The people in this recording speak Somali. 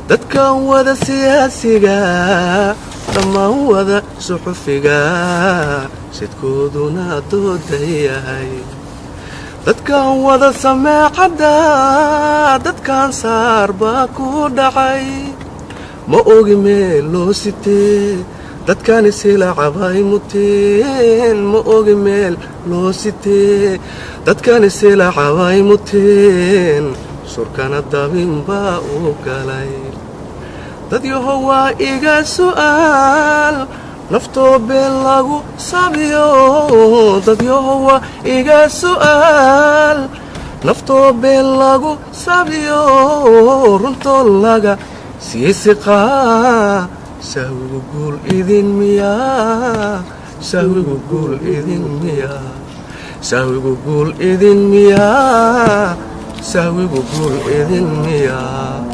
dadkan wada siyaasiga dhammaan wada suxufiga sidkooduna doodayahay dadkan wada sameecada dadkan saar baa ku dhacay ma ogi meel loo sitee dadkan isila cabay muteen ma ogi meel loo sitee dadkan isila cabay muteen surkana dabin baa u galay dad yahow iga su'aal naftoo been lagu sabiyo dad yahow iga su'aal naftoo been lagu sabiyo runtoo laga siisiqaa sahwigu guul idin miyaa sahwigu guul idin miyaa sahwigu guul idin miyaa sahwigu guul idin miyaa